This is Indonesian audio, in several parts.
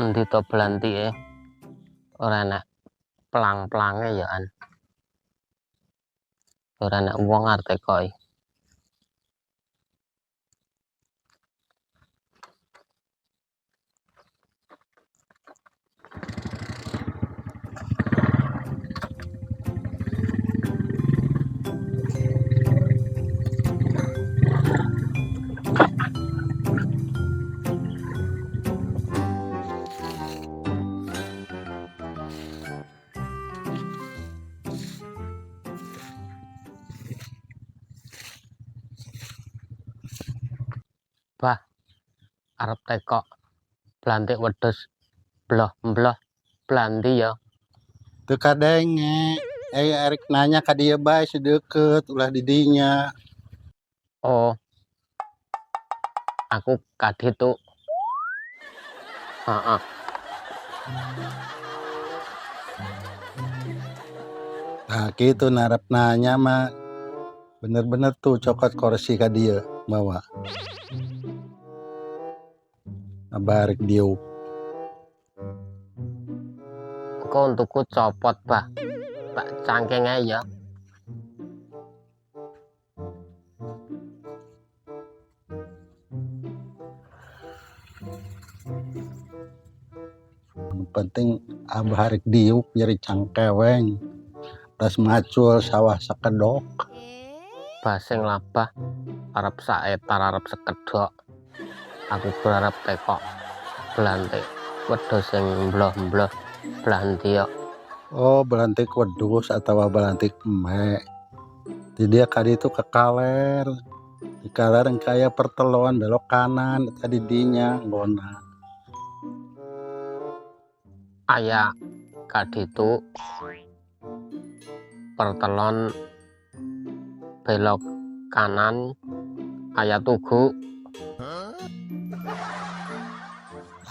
Endi to blantike ora enak pelang-pelange ya an. Ora enak wong arep tekoki. Bah, arep tekok blantik wedhus bloh-bloh blanti ya. Tuh kadenge, Erik nanya ke dia bae sedeket ulah didinya. Oh, aku kadit tuh. Heeh. Nah gitu narap nanya mah bener-bener tuh cokot kursi ke dia bawa. Barik diuk. Kok untukku copot bah, tak cangkeng aja ya. Penting abah harik diuk jadi cangkeweng. Tas macul sawah sekedok. Basing labah arep saetar arep sekedok. Aku berharap tekok blantik wedhus sing mbloh-mbloh blanti ya. Oh, belantik wedus atau belantik emek. Jadi dia kali itu ke kaler. Di kaler yang kayak perteluan belok kanan tadi dinya ngona. Aya kaditu pertelon belok kanan aya tugu.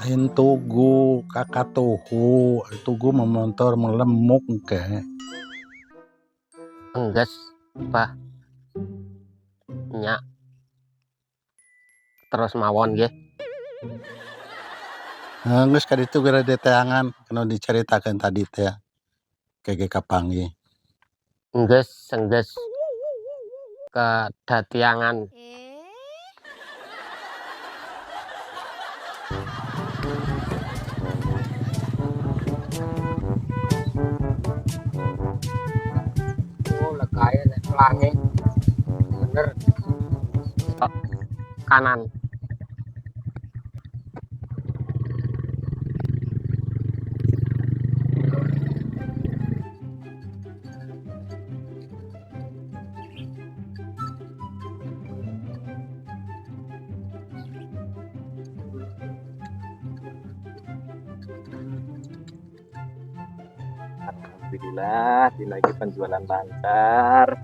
Lain tugu kakak tuhu tugu memontor melemuk ke. Engges bah nyak terus mawon nggih. Nges kali itu gara deteangan kena diceritakan tadi teh kayak kapangi. Engges kedatiangan. Oh lekae nek pelangi bener kanan. Alhamdulillah, lagi penjualan lancar,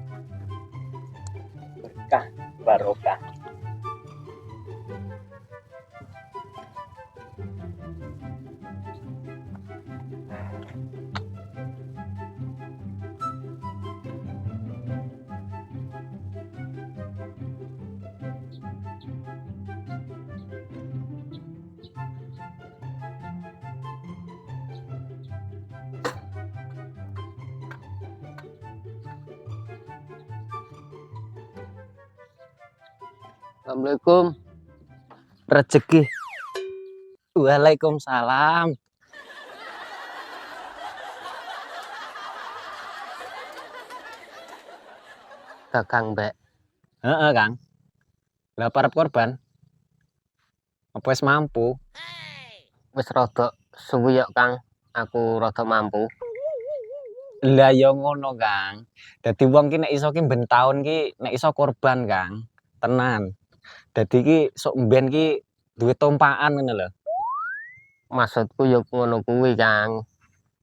berkah barokah. Assalamualaikum. Rezeki. Waalaikumsalam. Dagang mbek. Heeh, Kang. Lah parep korban. Apa wis mampu? Wis rada suwi yo Kang, aku rada mampu. Lah ya ngono, Kang. Dadi wong ki nek iso ki ben taun ki nek iso korban, Kang. Tenan. Dadi ki sok mben ki duwe tumpakan ngono lho. Maksudku yo ngono kuwi Kang.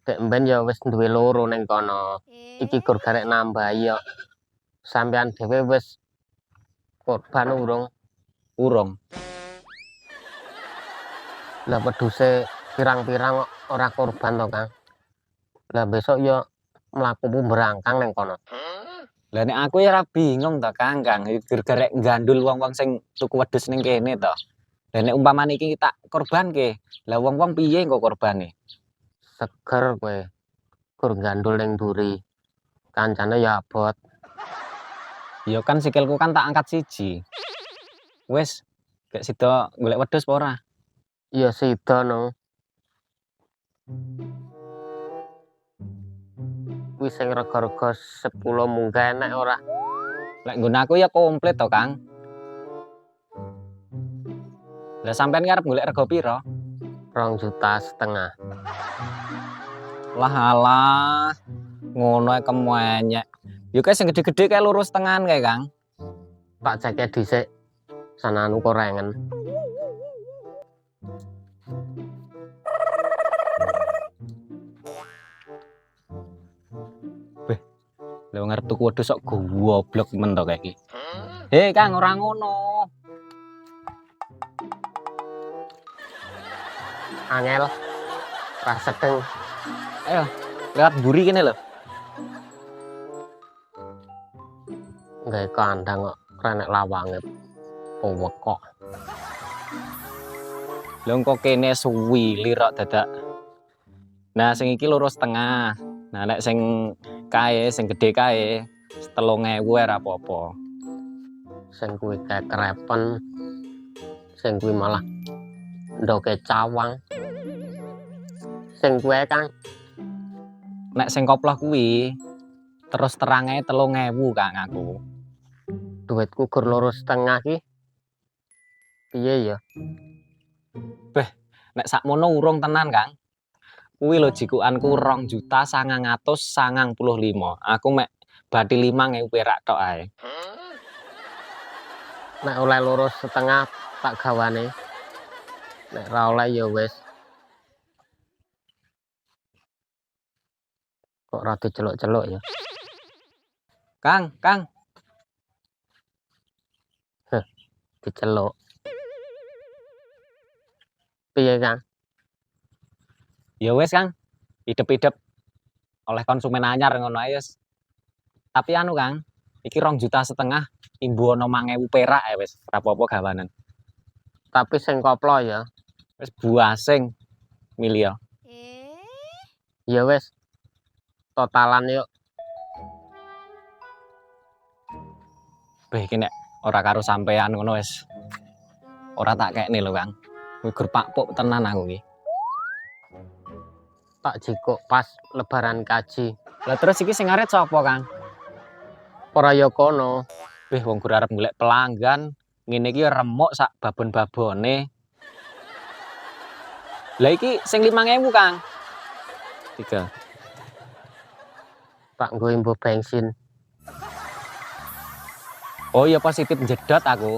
Dek mben yo wis duwe loro ning kono. Iki gur garek nambah yo. Sampean dhewe wis korban urung? Urung. Lah wedhuse pirang-pirang kok ora korban to Kang. Lah besok yo mlaku berangkang ning kono. Lah nek aku ya ora bingung to, Kang. Gur garek gandul wong-wong sing tuku wedhus ning kene to. Dan nek umpamane iki tak korbanke, lah wong-wong piye engko korbane? Seger kowe. Gur gandul ning duri. Kancane ya abot. Ya kan sikilku kan tak angkat siji. Wis, gek sida golek wedhus apa ora? Ya sida no. Kuwi sing rega-rega 10 munggah enek ora? Lek nggon aku ya komplit to, Kang. Lah sampean arep golek rega piro? 2,5 juta. Lah alah, ngono ae kemenyek. Yo kae sing gede-gede kae 2,5 kae, Kang. Tak ceke dhisik. Sananu korengen. Lah wong arep tuku wedhus kok goblok men to kae iki. Hei, Kang, ora ngono. Angel. Ra sedeng. Ayo, lewat buri kene lho. Gawe kandang kok renek lawange. Powek kok. Lha engko kene suwi lirok dadak. Nah, sing iki 2,5. Nah, nek sing kae, sing gede kae 3.000 ora apa-apa. Sing kuwi kae krepen. Sing kuwi malah ndoke cawang. Sing kuwi Kang. Nek sing koploh kuwi terus terange 3.000 Kang aku. Duitku gur 2,5 ki. Piye ya? Nek sakmono urung tenan, Kang. Kuwi lho jikukanku 2.995.000. Aku mek bathi 5.000 perak tok ae. Nek oleh 2,5 tak gawane. Nek ra oleh ya wis. Kok ra diceluk-celuk ya? Kang, Diceluk. Piye Kang? ya wis, Kang. Idep-idep oleh konsumen anyar ngono ae wis. Tapi anu, Kang, iki 2,5 juta imbu ono 5.000 perak ae wis, ora apa-apa gawanen. Tapi sing koplo ya. Wis buasing milio. Ya wis. Totalan yuk. Beh iki nek ora karo sampean ngono wis. Ora tak kekne lho, Kang. Kuwi gur pakpuk tenan aku iki. Tak jikuk pas lebaran kaji. Lah terus iki sing ngaret sapa, Kang? Ora ya kono. Beh wong gur arep golek pelanggan, ngene iki remuk sak babon-babone. Lah iki sing 5.000, Kang. 3. Tak nggo imbu bensin. Oh iya positif jedot aku.